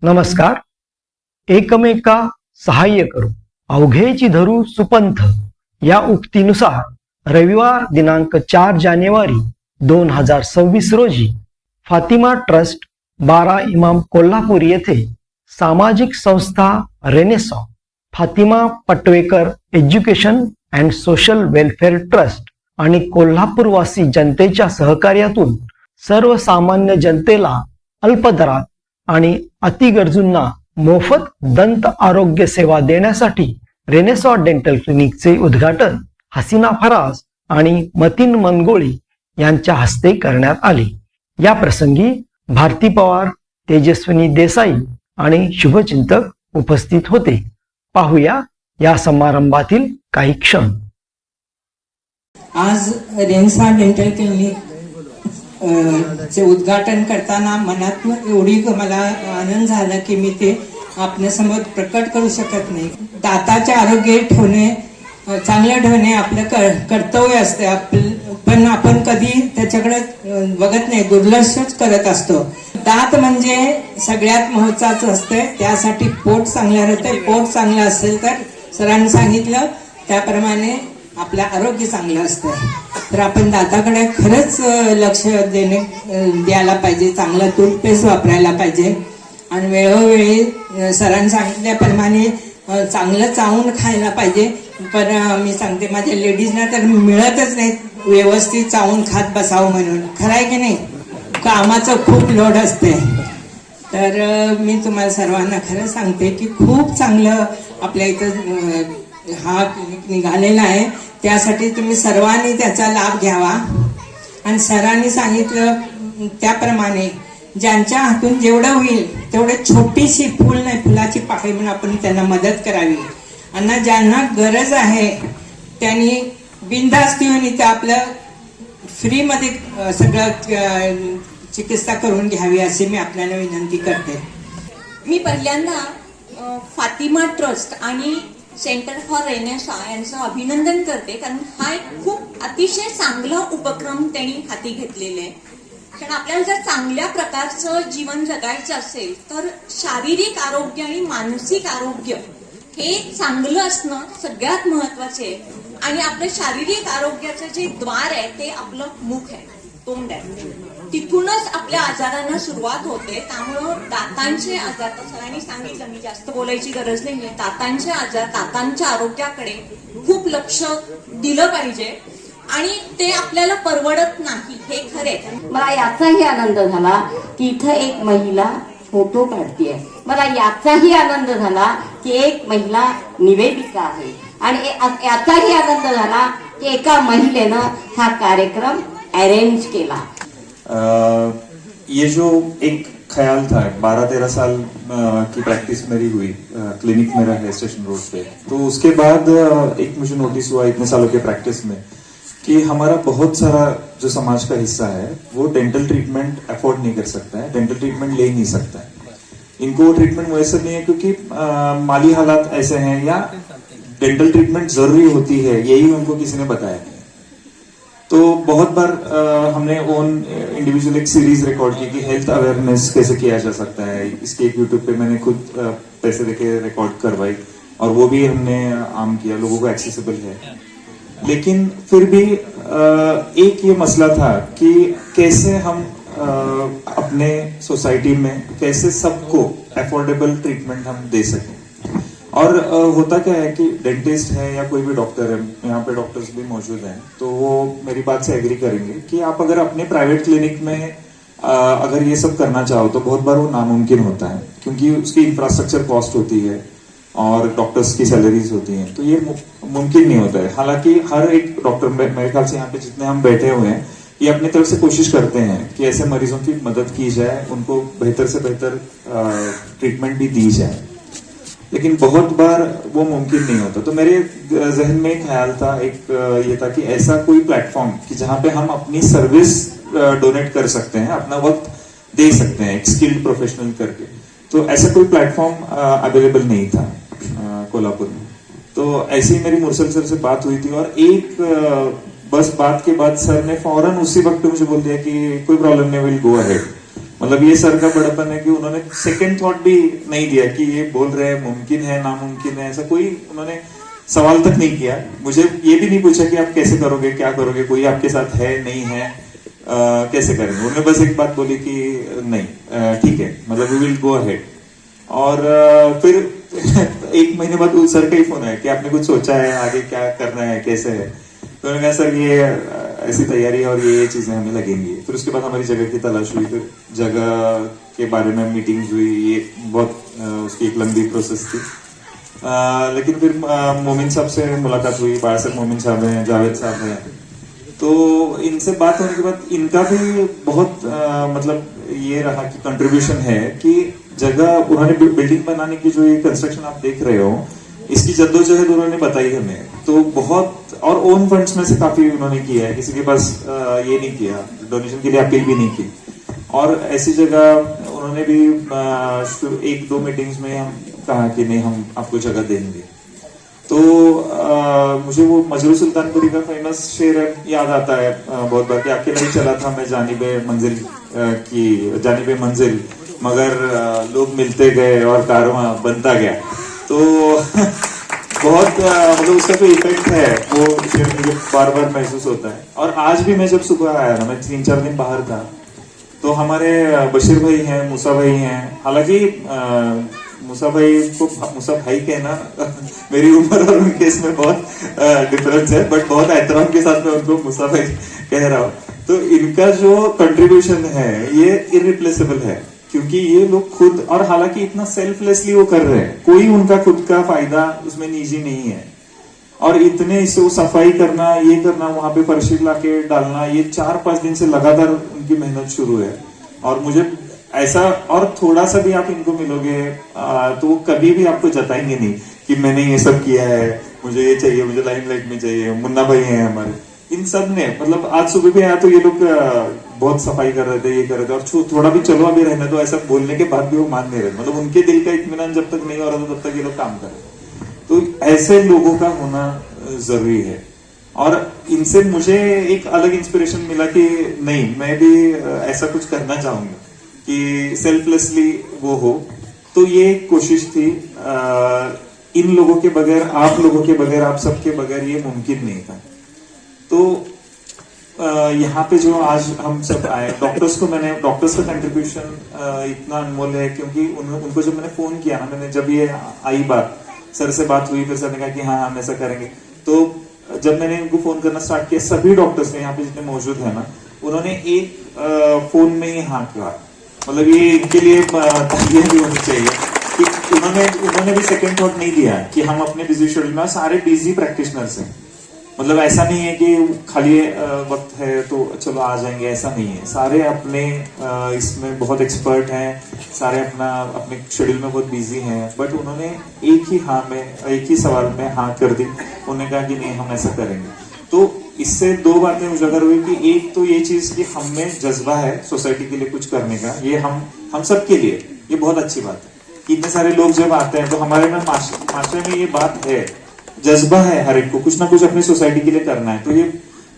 नमस्कार. एकमेका सहाय्य करू अवघेची धरू सुपंथ या उक्तीनुसार रविवार दिनांक 4 जानेवारी 2026 रोजी फातिमा ट्रस्ट 12 इमाम कोल्हापूर येथे सामाजिक संस्था Renaissance, Fatima Patwekar education and social welfare trust आणि कोल्हापूरवासी जनतेच्या सहकार्यातून सर्वसामान्य जनतेला अल्पदरात आणि अतिगरजूंना मोफत दंत आरोग्य सेवा देण्यासाठी रेनेसॉ डेंटल क्लिनिकचे उद्घाटन हसीना फराज आणि मतीन मनगोळी यांच्या हस्ते करण्यात आले. या प्रसंगी भारती पवार, तेजस्विनी देसाई आणि शुभचिंतक उपस्थित होते. पाहूया या समारंभातील काही क्षण. आज रेनेसॉ डेंटल क्लिनिक चे उद्घाटन करताना मनातून एवढी मला आनंद झाला की मी ते आपल्यासमोर प्रकट करू शकत नाही. दाताचे आरोग्य ठेवणे, चांगलं ठेवणे आपलं कर्तव्य असते, पण आपण कधी त्याच्याकडे बघत नाही, दुर्लक्षच करत असतो. दात म्हणजे सगळ्यात महत्वाचं असते, त्यासाठी पोट चांगलं राहते. पोट चांगलं असेल तर सरांनी सांगितलं त्याप्रमाणे आपलं आरोग्य चांगलं असतं. तर आपण दाताकडे खरंच लक्ष द्यायला पाहिजे. चांगला टूथपेस्ट वापरायला पाहिजे आणि वेळोवेळी सरांनी सांगितल्याप्रमाणे चांगलं चावून खायला पाहिजे. पण मी सांगते माझ्या लेडीजना तर मिळतच नाही व्यवस्थित चावून खात बसावं म्हणून. खरं आहे की नाही, कामाचं खूप लोड असते. तर मी तुम्हाला सर्वांना खरं सांगते की खूप चांगलं आपल्या इथं हा क्लिनिक निघालेला आहे. त्यासाठी तुम्ही सर्वांनी त्याचा लाभ घ्यावा आणि सरांनी सांगितलं त्याप्रमाणे ज्यांच्या हातून जेवढं होईल तेवढे छोटीशी फूल नाही फुलाची पाकळी म्हणून आपण त्यांना मदत करावी. आणि ज्यांना गरज आहे त्यांनी बिनधास्त येऊन इथं आपलं फ्रीमध्ये सगळं चिकित्सा करून घ्यावी अशी मी आपल्याला विनंती करते. मी पहिल्यांदा फातिमा ट्रस्ट आणि सेंटर फॉर रेनेसॉ यांचं अभिनंदन करते, कारण हा एक खूप अतिशय चांगला उपक्रम त्यांनी हाती घेतलेला आहे. कारण आपल्याला जर चांगल्या प्रकारचं जीवन जगायचं असेल तर शारीरिक आरोग्य आणि मानसिक आरोग्य हे चांगलं असणं सगळ्यात महत्वाचे आहे. आणि आपलं शारीरिक आरोग्याचं जे द्वार आहे ते आपलं मुख आहे, तोंड आहे. तिथूनच आपल्या आजारांना सुरुवात होते. त्यामुळं दातांचे आजार, तर सरांनी सांगितलं, मी जास्त बोलायची गरज नाही, दातांचे आजार, दातांच्या आरोग्याकडे खूप लक्ष दिलं पाहिजे आणि ते आपल्याला परवडत नाही हे खरे. मला याचाही आनंद झाला की इथं एक महिला फोटो काढतीये. मला याचाही आनंद झाला की एक महिला निवेदिका आहे आणि याचाही आनंद झाला की एका महिलेनं हा कार्यक्रम अरेंज केला. ये जो एक ख्याल था, 12-13 साल की प्रैक्टिस मेरी हुई, क्लिनिक मेरा है स्टेशन रोड पे, तो उसके बाद एक मुझे नोटिस हुआ इतने सालों के प्रैक्टिस में कि हमारा बहुत सारा जो समाज का हिस्सा है वो डेंटल ट्रीटमेंट अफोर्ड नहीं कर सकता है, डेंटल ट्रीटमेंट ले नहीं सकता है. इनको ट्रीटमेंट वैसे नहीं है क्योंकि माली हालात ऐसे हैं या डेंटल ट्रीटमेंट जरूरी होती है यही उनको किसी ने बताया. तो बहुत बार हमने ओन इंडिविजुअल एक सीरीज रिकॉर्ड की कि हेल्थ अवेयरनेस कैसे किया जा सकता है. इसके एक यूट्यूब पे मैंने खुद पैसे देके रिकॉर्ड करवाई और वो भी हमने आम किया, लोगों को एक्सेसिबल है. लेकिन फिर भी एक ये मसला था कि कैसे हम अपने सोसाइटी में कैसे सबको अफोर्डेबल ट्रीटमेंट हम दे सकें. और होता क्या है कि डेंटिस्ट है या कोई भी डॉक्टर है, यहाँ पे डॉक्टर्स भी मौजूद हैं, तो वो मेरी बात से एग्री करेंगे कि आप अगर अपने प्राइवेट क्लिनिक में अगर ये सब करना चाहो तो बहुत बार वो नामुमकिन होता है क्योंकि उसकी इंफ्रास्ट्रक्चर कॉस्ट होती है और डॉक्टर्स की सैलरीज होती हैं, तो ये मुमकिन नहीं होता है. हालांकि हर एक डॉक्टर, मेरे ख्याल से यहाँ पे जितने हम बैठे हुए हैं, ये अपनी तरफ से कोशिश करते हैं कि ऐसे मरीजों की मदद की जाए, उनको बेहतर से बेहतर ट्रीटमेंट भी दी जाए. लेकिन बहुत बार वो मुमकिन नहीं होता. तो मेरे जहन में एक ख्याल था, एक ये था कि ऐसा कोई प्लेटफॉर्म कि जहां पे हम अपनी सर्विस डोनेट कर सकते हैं, अपना वक्त दे सकते हैं एक स्किल्ड प्रोफेशनल करके. तो ऐसा कोई प्लेटफॉर्म अवेलेबल नहीं था कोल्हापुर में. तो ऐसे ही मेरी मुरसल सर से बात हुई थी और एक बस बात के बाद सर ने फौरन उसी वक्त मुझे बोल दिया कि कोई प्रॉब्लम नहीं, विल गो अहेड. मतलब ये सर का बड़प्पन है कि उन्होंने सेकंड थॉट भी नहीं दिया कि ये बोल रहे हैं मुमकिन है नामुमकिन है, ऐसा कोई उन्होंने सवाल तक नहीं किया। मुझे ये भी नहीं पूछा कि आप कैसे करोगे, क्या करोगे, कोई आपके साथ है नहीं है, कैसे करेंगे। उन्होंने बस एक बात बोली कि नहीं ठीक है, मतलब वी विल गो अहेड। और फिर एक महीने बाद उस सर का ही फोन आया कि आपने कुछ सोचा है आगे क्या करना है, कैसे है। तो उन्होंने कहा सर ये ऐसी तैयारी है और ये चीजें हमें लगेंगी। फिर उसके बाद हमारी जगह की तलाश हुई, फिर जगह के बारे में मीटिंग्स हुई, ये बहुत उसकी एक लंबी प्रोसेस थी। लेकिन फिर मोमिन साहब से मुलाकात हुई, बादशाह मोमिन साहब हैं, जावेद साहब हैं, तो इनसे बात होने के बाद इनका भी बहुत मतलब ये रहा कि कंट्रीब्यूशन है कि जगह उन्होंने बिल्डिंग बनाने की जो ये कंस्ट्रक्शन आप देख रहे हो, इसकी जद्दोजहद उन्होंने बताई हमें। तो बहुत और ओन फंड्स में से काफी उन्होंने किया है, किसी के पास ये नहीं किया, डोनेशन के लिए अपील भी नहीं की। और ऐसी जगह उन्होंने भी 1-2 मीटिंग्स में हम कहा कि नहीं हम आपको जगह देंगे। तो मुझे वो मजरू सुल्तानपुरी का फेमस शेर याद आता है बहुत बार कि अकेला ही चला था मैं जानिबे मंजिल मगर लोग मिलते गए और कारवां बनता गया। तो बहुत मतलब उसका जो इफेक्ट है वो शेर मुझे बार बार महसूस होता है। और आज भी मैं जब सुबह आया ना, मैं 3-4 दिन बाहर था, तो हमारे बशीर भाई हैं, मूसा भाई हैं, हालांकि मूसा भाई को मूसा भाई कहना मेरी उम्र और उनके इसमें बहुत डिफरेंस है, बट बहुत एहतराम के साथ मैं उनको मूसा भाई कह रहा हूँ। तो इनका जो कंट्रीब्यूशन है ये इरिप्लेसेबल है, क्योंकि ये लोग खुद, और हालांकि इतना सेल्फलेसली वो कर रहे हैं, कोई उनका खुद का फायदा उसमें निजी नहीं है। और इतने इसे वो सफाई करना, ये करना, वहां पे फर्शी लाके डालना, ये 4-5 दिन से लगातार उनकी मेहनत शुरू है। और मुझे ऐसा, और थोड़ा सा भी आप इनको मिलोगे तो वो कभी भी आपको जताएंगे नहीं कि मैंने ये सब किया है, मुझे ये चाहिए, मुझे लाइमलाइट में चाहिए। मुन्ना भाई हैं हमारे, इन सब ने, मतलब आज सुबह भी आया तो ये लोग बहुत सफाई कर रहे थे, ये कर रहे थे, और थोड़ा भी चलो अभी रहने दो ऐसा बोलने के बाद भी वो मान नहीं रहे। मतलब उनके दिल का इत्मीनान जब तक नहीं हो रहा था तब तक ये लोग काम कर रहे। तो ऐसे लोगों का होना जरूरी है। और इनसे मुझे एक अलग इंस्पिरेशन मिला कि नहीं, मैं भी ऐसा कुछ करना चाहूंगा कि सेल्फलेसली वो हो। तो ये कोशिश थी। इन लोगों के बगैर, आप लोगों के बगैर, आप सबके बगैर ये मुमकिन नहीं था। तो यहाँ पे जो आज हम सब आए, डॉक्टर्स का कंट्रीब्यूशन इतना अनमोल है, क्योंकि उनको जब मैंने फोन किया ना, मैंने जब ये आई बात, सर से बात हुई, फिर सर ने कहा कि हाँ हम ऐसा करेंगे। तो जब मैंने इनको फोन करना स्टार्ट किया, सभी डॉक्टर्स ने यहाँ पे जितने मौजूद है ना, उन्होंने एक फोन में ही हाँ कहा। मतलब ये इनके लिए तालियां भी होनी चाहिए कि उन्होंने भी सेकंड थॉट नहीं दिया कि हम अपने बिजी शेड्यूल में, सारे बिजी प्रैक्टिशनर्स हैं। मतलब ऐसा नहीं है कि खाली वक्त है तो चलो आ जाएंगे, ऐसा नहीं है। सारे अपने इसमें बहुत एक्सपर्ट हैं, सारे अपने शेड्यूल में बहुत बिजी हैं, बट उन्होंने एक ही सवाल में हाँ कर दी। उन्होंने कहा कि नहीं हम ऐसा करेंगे। तो इससे 2 बातें उजागर हुई कि एक तो ये चीज कि हम में जज्बा है सोसाइटी के लिए कुछ करने का, ये हम सब के लिए ये बहुत अच्छी बात है। इतने सारे लोग जब आते हैं तो हमारे में माशरे में ये बात है, जज्बा है हर एक को कुछ ना कुछ अपनी सोसाइटी के लिए करना है। तो ये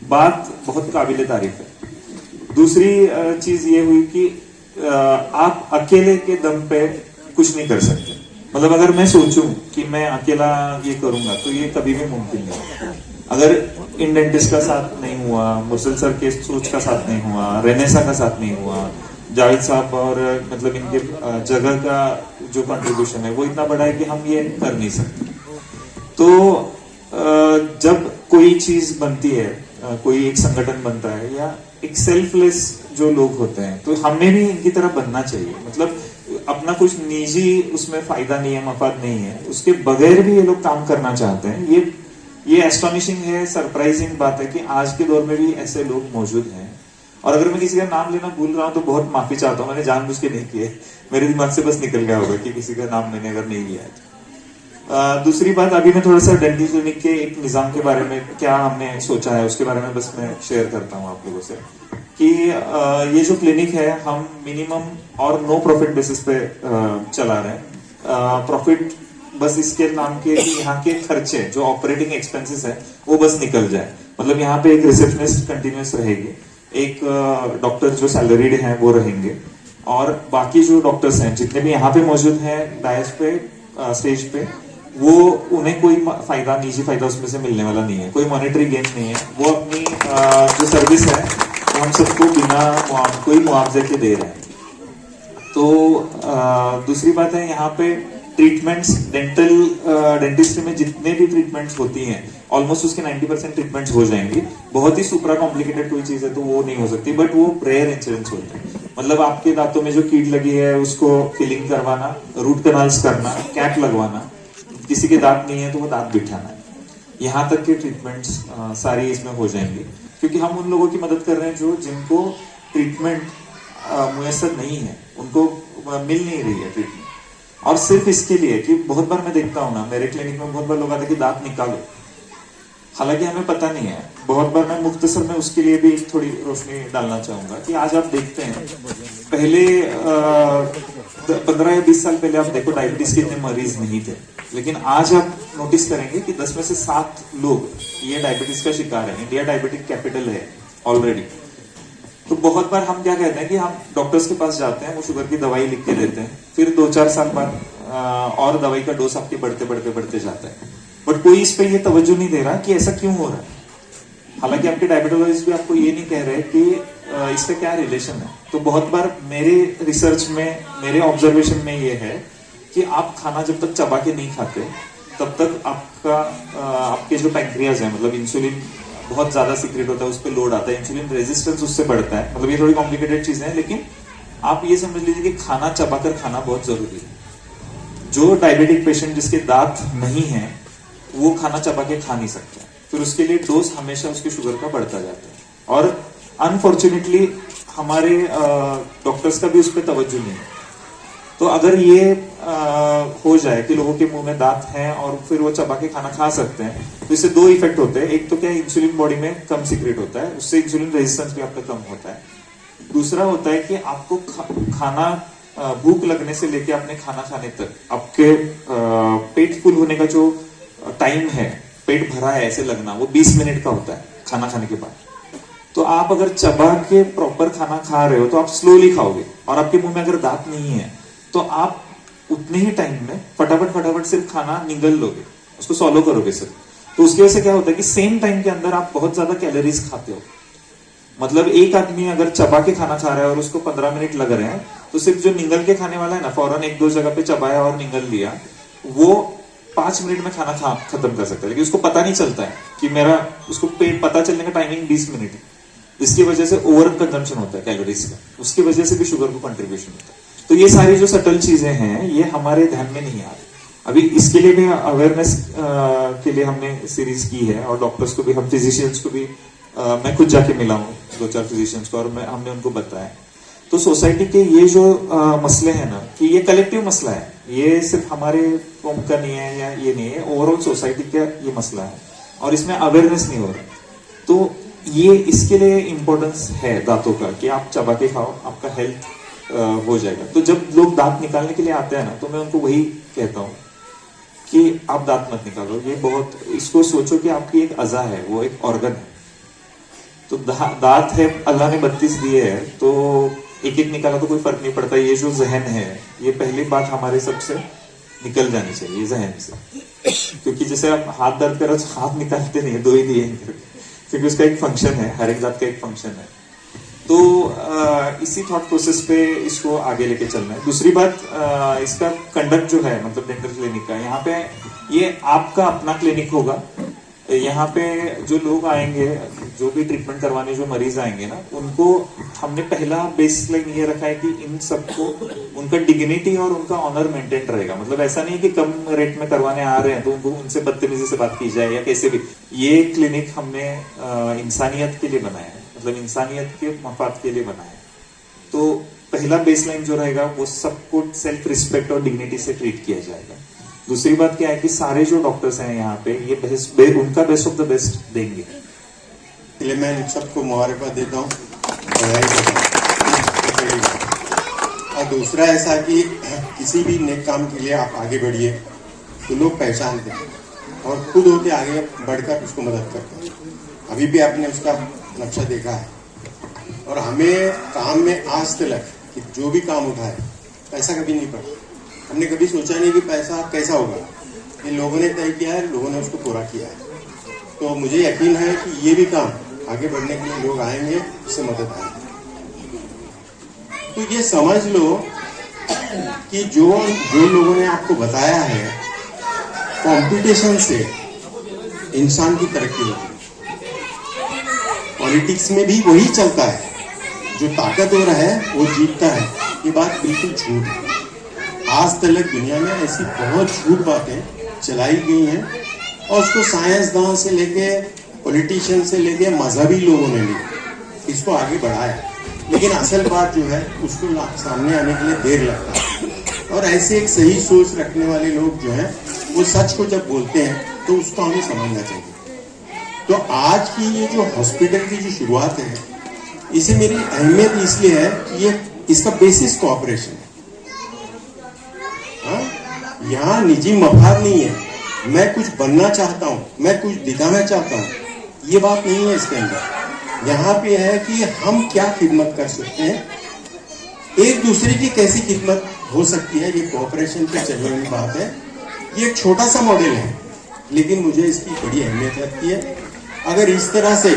बात बहुत काबिले तारीफ है। दूसरी चीज ये हुई कि आप अकेले के दम पे कुछ नहीं कर सकते। मतलब अगर मैं सोचूं कि मैं अकेला ये करूंगा तो ये कभी भी मुमकिन नहीं। अगर इन डेंटिस्ट का साथ नहीं हुआ, मुर्सल सर के सोच का साथ नहीं हुआ, रेनेसा का साथ नहीं हुआ, जावेद साहब और मतलब इनके जगह का जो कंट्रीब्यूशन है वो इतना बड़ा है कि हम ये कर नहीं सकते। तो जब कोई चीज बनती है, कोई एक संगठन बनता है या एक सेल्फलेस जो लोग होते हैं, तो हमें भी इनकी तरह बनना चाहिए। मतलब अपना कुछ निजी उसमें फायदा नहीं है, मफाद नहीं है, उसके बगैर भी ये लोग काम करना चाहते हैं। ये एस्टोनिशिंग है, सरप्राइजिंग बात है कि आज के दौर में भी ऐसे लोग मौजूद हैं। और अगर मैं किसी का नाम लेना भूल रहा हूं तो बहुत माफी चाहता हूं, मैंने जानबूझ के नहीं किए, मेरे दिमाग से बस निकल गया होगा कि किसी का नाम मैंने अगर नहीं लिया है। दूसरी बात, अभी मैं थोड़ा सा डेंटल क्लिनिक के एक निजाम के बारे में क्या हमने सोचा है उसके बारे में बस मैं शेयर करता हूँ आप लोगों से कि ये जो क्लिनिक है हम मिनिमम और नो प्रॉफिट बेसिस पे चला रहे हैं। प्रॉफिट बस इसके नाम के कि यहाँ के खर्चे जो ऑपरेटिंग एक्सपेंसेस है वो बस निकल जाए। मतलब यहाँ पे एक रिसेप्शनिस्ट कंटिन्यूस रहेगी, एक डॉक्टर जो सैलरीड है वो रहेंगे, और बाकी जो डॉक्टर्स हैं जितने भी यहाँ पे मौजूद हैं डायस पे स्टेज पे, वो उन्हें कोई फायदा, निजी फायदा उसमें से मिलने वाला नहीं है, कोई मॉनेटरी गेन नहीं है। वो अपनी जो सर्विस है वो हम सबको बिना कोई मुआवजे के दे रहे हैं। तो दूसरी बात है यहाँ पे ट्रीटमेंट्स, डेंटिस्ट्री में जितने भी ट्रीटमेंट्स होती हैं ऑलमोस्ट उसके 90% ट्रीटमेंट्स हो जाएंगी। बहुत ही सुपरा कॉम्प्लिकेटेड कोई चीज है तो वो नहीं हो सकती, बट वो रेयर इंसिडेंट्स होते हैं। मतलब आपके दांतों में जो कीड़ लगी है उसको फिलिंग करवाना, रूट कनाल्स करना, कैप लगवाना, किसी के दांत नहीं है तो वो दांत बिठाना, यहाँ तक के ट्रीटमेंट्स सारी इसमें हो जाएंगी, क्योंकि हम उन लोगों की मदद कर रहे हैं जो जिनको ट्रीटमेंट मुयसर नहीं है, उनको मिल नहीं रही है ट्रीटमेंट। और सिर्फ इसके लिए कि बहुत बार मैं देखता हूँ ना, मेरे क्लिनिक में बहुत बार लोग आते हैं कि दांत निकालो, हालांकि हमें पता नहीं है। बहुत बार मैं मुख्तसर में उसके लिए भी थोड़ी रोशनी डालना चाहूंगा कि आज आप देखते हैं, पहले 15 या 20 साल पहले आप देखो डायबिटीज के इतने मरीज नहीं थे, लेकिन आज आप नोटिस करेंगे कि 10 में से 7 लोग ये डायबिटीज का शिकार है। इंडिया डायबिटिक कैपिटल है ऑलरेडी। तो बहुत बार हम क्या कहते हैं कि हम डॉक्टर्स के पास जाते हैं, वो शुगर की दवाई लिख के देते हैं, फिर 2-4 साल बाद और दवाई का डोज आपके बढ़ते जाता है, बट कोई इस पे ये तवज्जो नहीं दे रहा कि ऐसा क्यों हो रहा है। हालांकि आपके डायबिटोलॉजिस्ट भी आपको ये नहीं कह रहे कि इसका क्या रिलेशन है। तो बहुत बार मेरे रिसर्च में, मेरे ऑब्जर्वेशन में ये है कि आप खाना जब तक चबा के नहीं खाते तब तक आपके जो पैंक्रियाज है, मतलब इंसुलिन बहुत ज्यादा सीक्रेट होता है, उस पर लोड आता है, इंसुलिन रेजिस्टेंस उससे बढ़ता है। मतलब ये थोड़ी कॉम्प्लिकेटेड चीजें हैं, लेकिन आप ये समझ लीजिए कि खाना चबाकर खाना बहुत जरूरी है। जो डायबिटिक पेशेंट जिसके दांत नहीं है वो खाना चबा के खा नहीं सकते, फिर उसके लिए डोज हमेशा उसके शुगर का बढ़ता जाता है। और अनफॉर्चुनेटली हमारे डॉक्टर्स का भी उस पर तवज्जो नहीं है। तो अगर ये हो जाए कि लोगों के मुंह में दांत हैं और फिर वो चबा के खाना खा सकते हैं, तो इससे 2 इफेक्ट होते हैं। एक तो क्या, इंसुलिन बॉडी में कम सीक्रेट होता है, उससे इंसुलिन रेजिस्टेंस भी आपका कम होता है। दूसरा होता है कि आपको खाना भूख लगने से लेके अपने खाना खाने तक आपके पेट फुल होने का जो टाइम है, पेट भरा है ऐसे लगना, वो 20 मिनट का होता है खाना खाने के बाद। तो आप अगर चबा के प्रॉपर खाना खा रहे हो तो आप स्लोली खाओगे, और आपके मुंह में अगर दांत नहीं है तो आप उतने ही टाइम में फटाफट सिर्फ खाना निगल लोगे, उसको सॉलो करोगे सिर्फ। तो उसकी वजह से क्या होता है कि सेम टाइम के अंदर आप बहुत ज्यादा कैलोरीज खाते हो। मतलब एक आदमी अगर चबा के खाना खा रहा है और उसको 15 मिनट लग रहे हैं, तो सिर्फ जो निगल के खाने वाला है ना, फौरन 1-2 जगह पे चबाया और निगल लिया, वो 5 मिनट में खाना खत्म कर सकता है। लेकिन उसको पता नहीं चलता है कि उसको पेट पता चलने का टाइमिंग 20 मिनट है। इसकी वजह से ओवर कंजम्पशन होता है कैलोरीज का, उसकी वजह से भी शुगर को कंट्रीब्यूशन होता है। तो ये सारी जो सटल चीजें हैं ये हमारे ध्यान में नहीं आ रही। अभी इसके लिए भी अवेयरनेस के लिए हमने सीरीज की है, और डॉक्टर्स को भी, हम फिजिशियंस को भी, मैं खुद जाके मिला हूँ 2-4 फिजिशियंस को, और हमने उनको बताया। तो सोसाइटी के ये जो मसले हैं ना, कि ये कलेक्टिव मसला है, ये सिर्फ हमारे कौम का नहीं है या ये नहीं है, ओवरऑल सोसाइटी का ये मसला है, और इसमें अवेयरनेस नहीं हो रहा। तो ये इसके लिए इम्पोर्टेंस है दांतों का, कि आप चबा के खाओ, आपका हेल्थ हो जाएगा। तो जब लोग दांत निकालने के लिए आते हैं ना, तो मैं उनको वही कहता हूँ कि आप दांत मत निकालो। ये बहुत, इसको सोचो कि आपकी एक अज़ा है, वो एक ऑर्गन है। तो दांत है, अल्लाह ने 32 दिए हैं, तो एक एक निकाला तो कोई फर्क नहीं पड़ता। ये जो जहन है, ये पहली बात हमारे सबसे निकल जानी चाहिए जहन से, क्योंकि जैसे आप हाथ दर्द करो तो हाथ निकालते नहीं, 2 ही दिए, क्योंकि उसका एक फंक्शन है, हर एक दांत का एक फंक्शन है। तो इसी थॉट प्रोसेस पे इसको आगे लेके चलना है। दूसरी बात, इसका कंडक्ट जो है, मतलब डेंटल क्लिनिक का, यहाँ पे ये आपका अपना क्लिनिक होगा। यहाँ पे जो लोग आएंगे, जो भी ट्रीटमेंट करवाने जो मरीज आएंगे ना, उनको हमने पहला बेस लाइन ये रखा है कि इन सबको उनका डिग्निटी और उनका ऑनर मेंटेन रहेगा। मतलब ऐसा नहीं है कि कम रेट में करवाने आ रहे हैं तो उनको उनसे बदतमीजी से बात की जाए या कैसे भी। ये क्लिनिक हमने इंसानियत के लिए बनाया है, मतलब इंसानियत के मफाद के लिए बनाया है। तो पहला बेसलाइन जो रहेगा वो सबको सेल्फ रिस्पेक्ट और डिग्निटी से ट्रीट किया जाएगा। दूसरी बात क्या है कि सारे जो डॉक्टर्स हैं यहाँ पे, ये उनका बेस्ट ऑफ द बेस्ट देंगे। इसलिए मैं इन सबको मुबारकबाद देता हूँ। और दूसरा ऐसा कि किसी भी नेक काम के लिए आप आगे बढ़िए तो लोग पहचानते हैं और खुद होके आगे बढ़कर उसको मदद करते हैं। अभी भी आपने उसका नक्शा देखा है। और हमें काम में आज तक कि जो भी काम उठाए पैसा कभी नहीं पड़ा। हमने कभी सोचा नहीं कि पैसा कैसा होगा, ये लोगों ने तय किया है, लोगों ने उसको पूरा किया है। तो मुझे यकीन है कि ये भी काम आगे बढ़ने के लिए लोग आएंगे, उससे मदद आएगी। तो ये समझ लो कि जो लोगों ने आपको बताया है, कंपटीशन से इंसान की तरक्की होती है। पॉलिटिक्स में भी वही चलता है, जो ताकतवर है वो जीतता है। ये बात बिल्कुल झूठ है। आज तक दुनिया में ऐसी बहुत झूठ बातें चलाई गई हैं और उसको साइंसदान से लेके पॉलिटिशियन से लेके मजहबी लोगों ने भी इसको आगे बढ़ाया, लेकिन असल बात जो है उसको सामने आने के लिए देर लगता है। और ऐसे एक सही सोच रखने वाले लोग जो हैं वो सच को जब बोलते हैं तो उसको हमें समझना चाहिए। तो आज की ये जो हॉस्पिटल की जो शुरुआत है, इसे मेरी अहमियत इसलिए है कि ये इसका बेसिस कोऑपरेशन है। यहाँ निजी मफाद नहीं है, मैं कुछ बनना चाहता हूँ, मैं कुछ दिखाना चाहता हूँ, ये बात नहीं है इसके अंदर। यहाँ पे है कि हम क्या खिदमत कर सकते हैं, एक दूसरे की कैसी खिदमत हो सकती है। ये कोऑपरेशन पे चलने वाली बात है। ये एक छोटा सा मॉडल है, लेकिन मुझे इसकी बड़ी अहमियत लगती है। अगर इस तरह से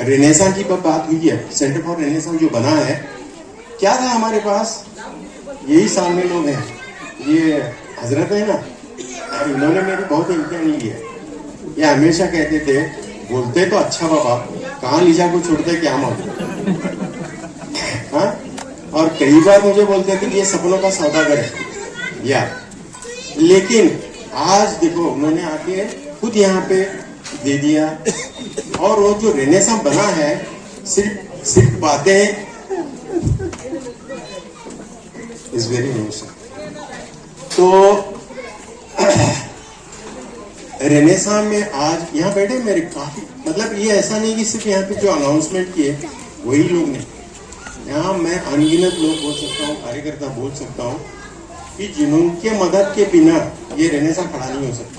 रेनेसां की बात हुई है, सेंटर फॉर रेनेसां जो बना है, क्या था हमारे पास, यही सामने लोग हैं, ये हजरत है ना, और इन्होंने मेरी बहुत इम्तिहान ली है। ये हमेशा कहते थे, बोलते तो अच्छा बाबा, कहाँ लीजा को छोड़ते क्या मालूम। हाँ, और कई बार मुझे बोलते थे कि ये सपनों का सौदागर है यार। लेकिन आज देखो उन्होंने आके खुद यहाँ पे दे दिया, और वो जो रेनेसां बना है सिर्फ बातें इज वेरी इमोशनल। तो रेनेसां में आज यहाँ बैठे मेरे काफी, मतलब ये ऐसा नहीं कि सिर्फ यहाँ पे जो अनाउंसमेंट किए वही लोग नहीं, यहाँ मैं अनगिनत लोग बोल सकता हूँ, कार्यकर्ता बोल सकता हूँ कि जिनके मदद के बिना ये रेनेसां खड़ा नहीं हो सकता।